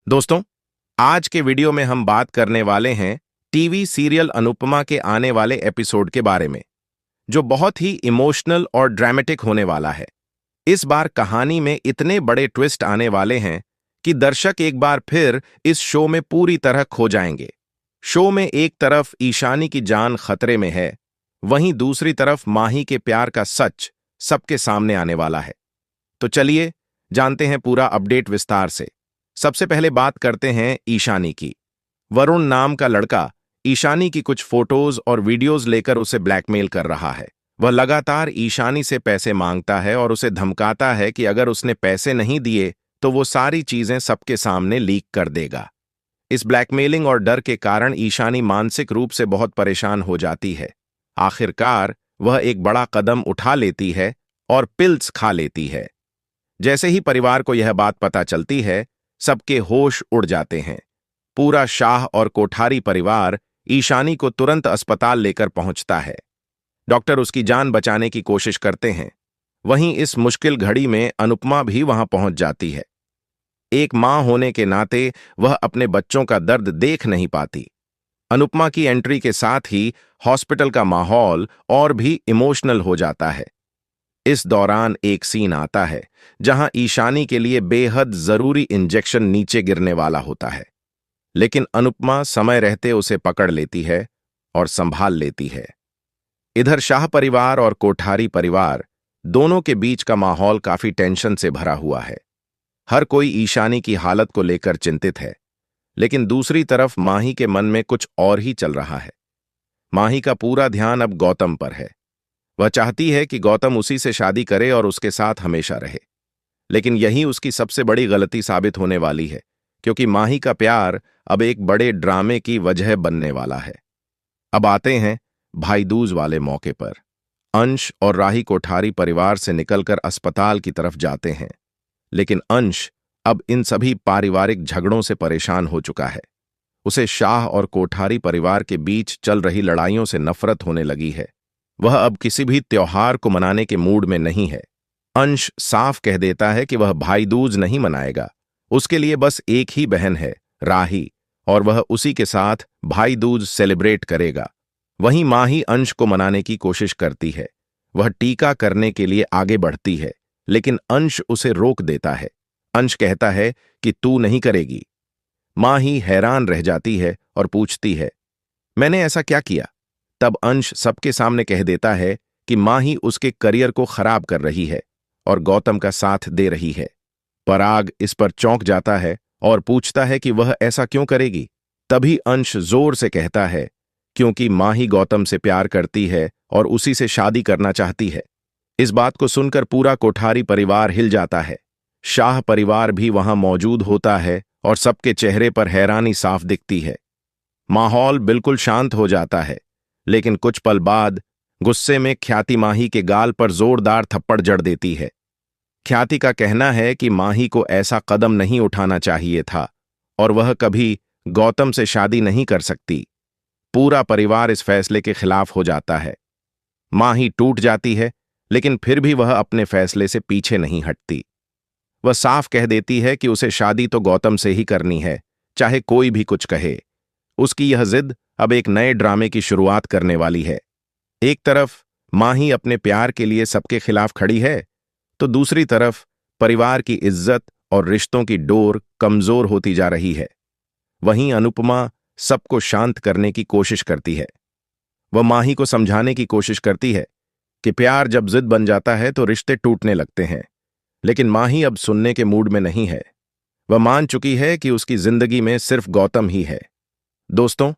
दोस्तों, आज के वीडियो में हम बात करने वाले हैं टीवी सीरियल अनुपमा के आने वाले एपिसोड के बारे में, जो बहुत ही इमोशनल और ड्रामेटिक होने वाला है। इस बार कहानी में इतने बड़े ट्विस्ट आने वाले हैं कि दर्शक एक बार फिर इस शो में पूरी तरह खो जाएंगे। शो में एक तरफ ईशानी की जान खतरे में है, वहीं दूसरी तरफ माही के प्यार का सच सबके सामने आने वाला है। तो चलिए जानते हैं पूरा अपडेट विस्तार से। सबसे पहले बात करते हैं ईशानी की। वरुण नाम का लड़का ईशानी की कुछ फोटोज और वीडियोज लेकर उसे ब्लैकमेल कर रहा है। वह लगातार ईशानी से पैसे मांगता है और उसे धमकाता है कि अगर उसने पैसे नहीं दिए तो वो सारी चीजें सबके सामने लीक कर देगा। इस ब्लैकमेलिंग और डर के कारण ईशानी मानसिक रूप से बहुत परेशान हो जाती है। आखिरकार वह एक बड़ा कदम उठा लेती है और पिल्स खा लेती है। जैसे ही परिवार को यह बात पता चलती है, सबके होश उड़ जाते हैं। पूरा शाह और कोठारी परिवार ईशानी को तुरंत अस्पताल लेकर पहुंचता है। डॉक्टर उसकी जान बचाने की कोशिश करते हैं। वहीं इस मुश्किल घड़ी में अनुपमा भी वहां पहुंच जाती है। एक मां होने के नाते वह अपने बच्चों का दर्द देख नहीं पाती। अनुपमा की एंट्री के साथ ही हॉस्पिटल का माहौल और भी इमोशनल हो जाता है। इस दौरान एक सीन आता है जहां ईशानी के लिए बेहद जरूरी इंजेक्शन नीचे गिरने वाला होता है, लेकिन अनुपमा समय रहते उसे पकड़ लेती है और संभाल लेती है। इधर शाह परिवार और कोठारी परिवार दोनों के बीच का माहौल काफी टेंशन से भरा हुआ है। हर कोई ईशानी की हालत को लेकर चिंतित है, लेकिन दूसरी तरफ माही के मन में कुछ और ही चल रहा है। माही का पूरा ध्यान अब गौतम पर है। वह चाहती है कि गौतम उसी से शादी करे और उसके साथ हमेशा रहे, लेकिन यही उसकी सबसे बड़ी गलती साबित होने वाली है, क्योंकि माही का प्यार अब एक बड़े ड्रामे की वजह बनने वाला है। अब आते हैं भाई दूज वाले मौके पर। अंश और राही कोठारी परिवार से निकलकर अस्पताल की तरफ जाते हैं, लेकिन अंश अब इन सभी पारिवारिक झगड़ों से परेशान हो चुका है। उसे शाह और कोठारी परिवार के बीच चल रही लड़ाइयों से नफरत होने लगी है। वह अब किसी भी त्योहार को मनाने के मूड में नहीं है। अंश साफ कह देता है कि वह भाई दूज नहीं मनाएगा। उसके लिए बस एक ही बहन है, राही, और वह उसी के साथ भाई दूज सेलिब्रेट करेगा। वहीं माही अंश को मनाने की कोशिश करती है। वह टीका करने के लिए आगे बढ़ती है, लेकिन अंश उसे रोक देता है। अंश कहता है कि तू नहीं करेगी। माही हैरान रह जाती है और पूछती है, मैंने ऐसा क्या किया? तब अंश सबके सामने कह देता है कि माही उसके करियर को खराब कर रही है और गौतम का साथ दे रही है। पराग इस पर चौंक जाता है और पूछता है कि वह ऐसा क्यों करेगी। तभी अंश जोर से कहता है, क्योंकि माही गौतम से प्यार करती है और उसी से शादी करना चाहती है। इस बात को सुनकर पूरा कोठारी परिवार हिल जाता है। शाह परिवार भी वहां मौजूद होता है और सबके चेहरे पर हैरानी साफ दिखती है। माहौल बिल्कुल शांत हो जाता है, लेकिन कुछ पल बाद गुस्से में ख्याति माही के गाल पर जोरदार थप्पड़ जड़ देती है। ख्याति का कहना है कि माही को ऐसा कदम नहीं उठाना चाहिए था और वह कभी गौतम से शादी नहीं कर सकती। पूरा परिवार इस फैसले के खिलाफ हो जाता है। माही टूट जाती है, लेकिन फिर भी वह अपने फैसले से पीछे नहीं हटती। वह साफ कह देती है कि उसे शादी तो गौतम से ही करनी है, चाहे कोई भी कुछ कहे। उसकी यह जिद अब एक नए ड्रामे की शुरुआत करने वाली है। एक तरफ माही अपने प्यार के लिए सबके खिलाफ खड़ी है, तो दूसरी तरफ परिवार की इज्जत और रिश्तों की डोर कमजोर होती जा रही है। वहीं अनुपमा सबको शांत करने की कोशिश करती है। वह माही को समझाने की कोशिश करती है कि प्यार जब जिद बन जाता है तो रिश्ते टूटने लगते हैं, लेकिन माही अब सुनने के मूड में नहीं है। वह मान चुकी है कि उसकी जिंदगी में सिर्फ गौतम ही है। दोस्तों,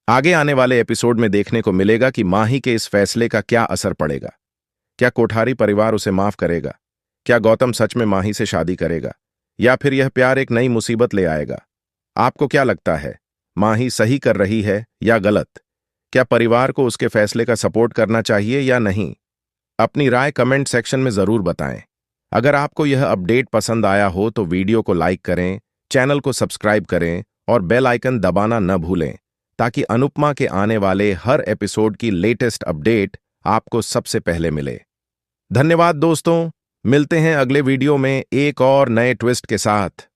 आगे आने वाले एपिसोड में देखने को मिलेगा कि माही के इस फैसले का क्या असर पड़ेगा। क्या कोठारी परिवार उसे माफ करेगा? क्या गौतम सच में माही से शादी करेगा, या फिर यह प्यार एक नई मुसीबत ले आएगा? आपको क्या लगता है, माही सही कर रही है या गलत? क्या परिवार को उसके फैसले का सपोर्ट करना चाहिए या नहीं? अपनी राय कमेंट सेक्शन में जरूर बताएं। अगर आपको यह अपडेट पसंद आया हो तो वीडियो को लाइक करें, चैनल को सब्सक्राइब करें और बेल आइकन दबाना न भूलें, ताकि अनुपमा के आने वाले हर एपिसोड की लेटेस्ट अपडेट आपको सबसे पहले मिले। धन्यवाद दोस्तों, मिलते हैं अगले वीडियो में एक और नए ट्विस्ट के साथ।